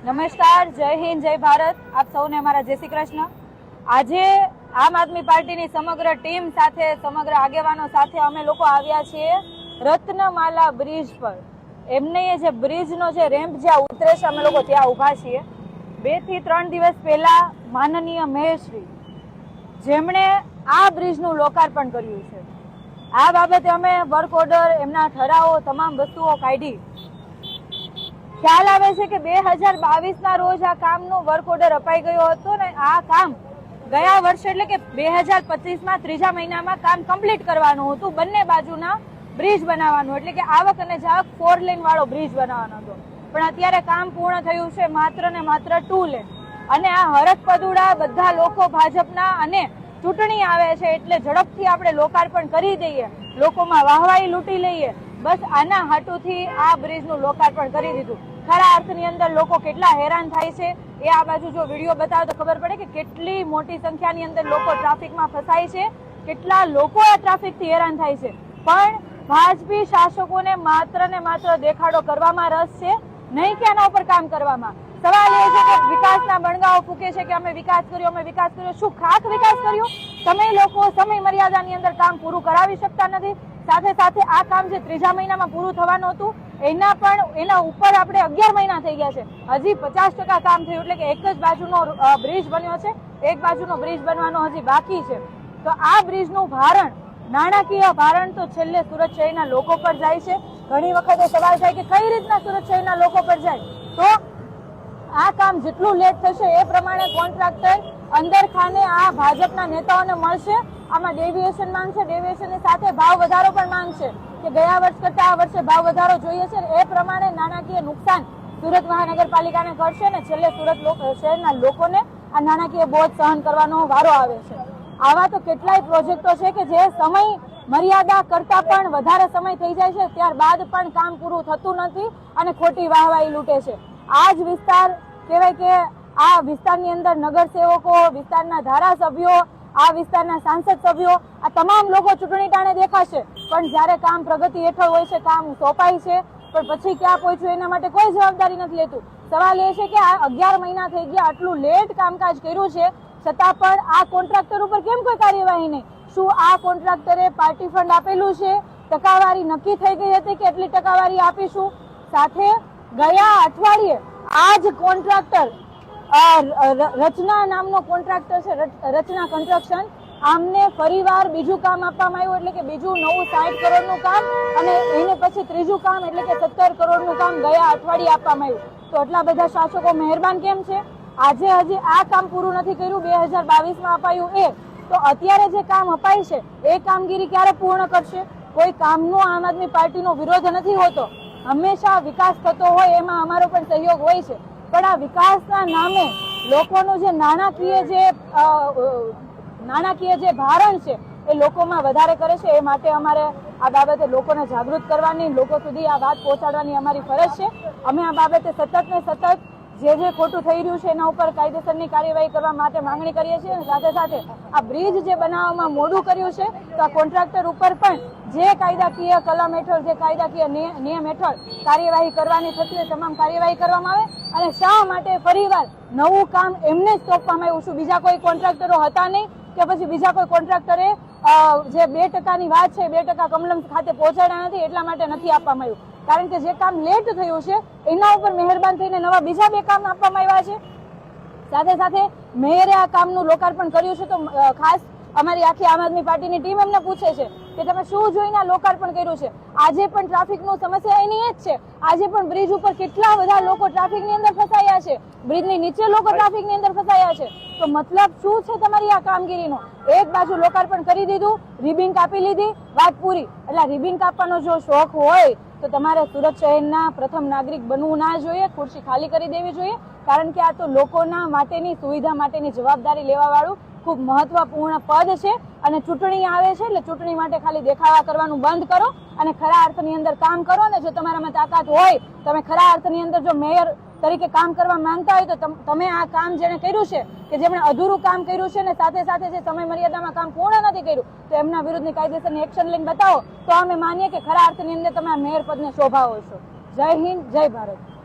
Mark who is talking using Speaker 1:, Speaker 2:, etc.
Speaker 1: નમસ્કાર, જય હિન્દ, જય ભારત. આપ સૌને અમારા જય શ્રી કૃષ્ણ. આજે આમ આદમી પાર્ટીની સમગ્ર ટીમ સાથે, સમગ્ર આગેવાનો સાથે અમે લોકો આવ્યા છીએ રત્નમાલા બ્રિજ પર. એમને જે બ્રિજનો જે રેમ્પ જ્યાં ઉતરે છે, અમે લોકો ત્યાં ઊભા છીએ. 2 થી 3 દિવસ પહેલા માનનીય મેયરશ્રી જેમણે આ બ્રિજનું લોકાર્પણ કર્યું છે, આ બાબતે અમે વર્ક ઓર્ડર, એમના ઠરાવો, તમામ વસ્તુઓ કાઢી. ખ્યાલ આવે છે કે 2022ના રોજ આ કામનો વર્ક ઓર્ડર અપાઈ ગયો હતો ને આ કામ ગયા વર્ષે એટલે કે 2025માં 3જા મહિનામાં કામ કમ્પ્લીટ કરવાનું હતું. બંને બાજુના બ્રિજ બનાવવાનું, એટલે કે આવક અને જાવક 4 લેન વાળો બ્રિજ બનાવવાનો હતો. પણ અત્યારે કામ પૂર્ણ થયું છે માત્ર ને માત્ર 2 લેન. અને આ હરખ પદુડા બધા લોકો ભાજપના, અને ચૂંટણી આવે છે એટલે ઝડપથી આપણે લોકાર્પણ કરી દઈએ, લોકોમાં વાહવાહી લૂંટી લઈએ, બસ આના હાટુથી આ બ્રિજનું લોકાર્પણ કરી દીધું. ખરા અર્થની અંદર લોકો કેટલા હેરાન થાય છે એ આ બાજુ જો વિડીયો બતાવો તો ખબર પડે કે કેટલી મોટી સંખ્યાની અંદર લોકો ટ્રાફિકમાં ફસાય છે, કેટલા લોકો આ ટ્રાફિકથી હેરાન થાય છે. પણ ભાજપી શાસકોને માત્ર ને માત્ર દેખાડો કરવામાં રસ છે, નહીં કે આના ઉપર કામ કરવામાં. સવાલ એ છે કે વિકાસના બણગાઓ ફૂકે છે કે અમે વિકાસ કર્યો, અમે વિકાસ કર્યો. શું ખાક વિકાસ કર્યો? તમે લોકો સમય મર્યાદાની અંદર કામ પૂરું કરાવી શકતા નથી. સાથે સાથે આ કામ જે 3જા મહિનામાં પૂરું થવાનું હતું એના ઉપર આપણે 11 મહિના થઈ ગયા છે. હજી 50% કામ થયું, એટલે કે એક જ બાજુનો બ્રિજ બન્યો છે, એક બાજુનો બ્રિજ બનવાનો હજી બાકી છે. તો આ બ્રિજનું ભારણ, નાણાકીય ભારણ તો છેલ્લે સુરત શહેરના લોકો પર જાય છે. ઘણી વખતે સવાલ થાય કે કઈ રીતના સુરત શહેરના લોકો પર જાય? તો આ કામ જેટલું લેટ થશે એ પ્રમાણે કોન્ટ્રાક્ટર અંદર ખાને આ ભાજપના નેતાઓને મળશે, આમાં ડેવિએશન માંગશે, ડેવિએશનની સાથે ભાવ વધારો પણ માંગશે કે ગયા વર્ષ કરતા આ વર્ષે ભાવ વધારો જોઈએ છે. એ પ્રમાણે નાણાકીય નુકસાન સુરત મહાનગરપાલિકાને કરશે ને છેલ્લે સુરત શહેરના લોકોને આ નાણાકીય બોજ સહન કરવાનો વારો આવે છે. આવા તો કેટલાય પ્રોજેક્ટો છે કે જે સમય મર્યાદા કરતા પણ વધારે સમય થઈ જાય છે, ત્યારબાદ પણ કામ પૂરું થતું નથી અને ખોટી વાહવાહી લૂંટે છે. આ જ વિસ્તાર કહેવાય કે આ વિસ્તારની અંદર નગરસેવકો, વિસ્તારના ધારાસભ્યો, આ વિસ્તારના સાંસદ સભ્યો, આ તમામ લોકો ચૂંટણી ટાણે દેખાશે, પણ જ્યારે કામ પ્રગતિ હેઠળ હોય છે, કામ સોંપાય છે, પણ પછી ક્યાં પહોંચ્યું એના માટે કોઈ જવાબદારી નથી લેતું. સવાલ એ છે કે આ 11 મહિના થઈ ગયા, આટલું લેટ કામકાજ કર્યું છે, છતાં પણ આ કોન્ટ્રાક્ટર ઉપર કેમ કોઈ કાર્યવાહી નહીં? શું આ કોન્ટ્રાક્ટરે પાર્ટી ફંડ આપેલું છે? ટકાવારી નક્કી થઈ ગઈ હતી કે એટલી ટકાવારી આપીશું? સાથે ગયા અઠવાડિયે આ જ કોન્ટ્રાક્ટર, રચના નામનો કોન્ટ્રાક્ટર છે, રચના કન્સ્ટ્રક્શન, આમને ફરીવાર બીજું કામ આપવામાં આવ્યું, એટલે કે બીજું નવું 60 કરોડનું કામ, અને એને પછી ત્રીજું કામ એટલે કે 17 કરોડનું કામ ગયા અઠવાડિયે આપવામાં આવ્યું. તો એટલા બધા શાસકો મહેરબાન કેમ છે? આજે હજી આ કામ પૂરું નથી કર્યું, 2022માં અપાયું એ, તો અત્યારે જે કામ અપાય છે એ કામગીરી ક્યારે પૂર્ણ કરશે? કોઈ કામનો આમ આદમી પાર્ટીનો વિરોધ નથી હોતો, હંમેશા વિકાસ થતો હોય એમાં અમારો પણ સહયોગ હોય છે. પણ આ વિકાસના નામે લોકોનું જે નાણાકીય જે ભારણ છે એ લોકોમાં વધારે કરે છે. એ માટે અમારે આ બાબતે લોકોને જાગૃત કરવાની, લોકો સુધી આ વાત પહોંચાડવાની અમારી ફરજ છે. અમે આ બાબતે સતત ને સતત જે ખોટું થઈ રહ્યું છે એના ઉપર કાયદેસરની કાર્યવાહી કરવા માટે માંગણી કરીએ છીએ. અને સાથે સાથે આ બ્રિજ જે બનાવવામાં મોડું કર્યું છે, તો આ કોન્ટ્રાક્ટર ઉપર પણ જે કાયદાકીય કલમ હેઠળ, જે કાયદાકીય નિયમ હેઠળ કાર્યવાહી કરવાની થતી હોય તમામ કાર્યવાહી કરવામાં આવે. અને શા માટે ફરીવાર નવું કામ એમને જ સોંપવામાં આવ્યું? શું બીજા કોઈ કોન્ટ્રાક્ટરો હતા નહીં, કે પછી બીજા કોઈ કોન્ટ્રાક્ટરે જે 2%ની વાત છે 2% કમલમ ખાતે પહોંચાડ્યા નથી એટલા માટે નથી આપવામાં આવ્યું? કારણ કે જે કામ લેટ થયું છે એના ઉપર મહેરબાન થઈને નવા બીજા 2 કામ આપવામાં આવ્યા છે. સાથે સાથે મેયરે આ કામનું લોકાર્પણ કર્યું છે, તો ખાસ અમારી આખી આમ આદમી પાર્ટીની ટીમ એમને પૂછે છે કે તમે શું જોઈને લોકાર્પણ કર્યું છે? આજે પણ ટ્રાફિકનું સમસ્યા એની એ જ છે. આજે પણ બ્રિજ ઉપર કેટલા બધા લોકો ટ્રાફિકની અંદર ફસાયા છે, બ્રિજની નીચે લોકો ટ્રાફિકની અંદર ફસાયા છે. તો મતલબ શું છે તમારી આ કામગીરીનો? એક બાજુ લોકાર્પણ કરી દીધું, રિબિન કાપી લીધી, વાત પૂરી. એટલે રિબિન કાપવાનો જો શોખ હોય તો તમારે સુરત શહેરના પ્રથમ નાગરિક બનવું ના જોઈએ, ખુરશી ખાલી કરી દેવી જોઈએ. કારણ કે આ તો લોકોના માટેની સુવિધા માટેની જવાબદારી લેવા વાળું ખૂબ મહત્વપૂર્ણ પદ છે. અને ચૂંટણી આવે છે એટલે ચૂંટણી માટે ખાલી દેખાવા કરવાનું બંધ કરો અને ખરા અર્થની અંદર કામ કરો. ને જો તમારામાં તાકાત હોય, તમે ખરા અર્થની અંદર જો મેયર તરીકે કામ કરવા માંગતા હોય, તો તમે આ કામ જેને કર્યું છે, કે જેમણે અધૂરું કામ કર્યું છે ને સાથે સાથે જે સમય મર્યાદામાં કામ પૂર્ણ નથી કર્યું, તો એમના વિરુદ્ધની કાયદેસરની એક્શન લઈને બતાવો, તો અમે માનીએ કે ખરા અર્થની અંદર તમે આ મેયર પદને શોભાવો છો. જય હિન્દ, જય ભારત.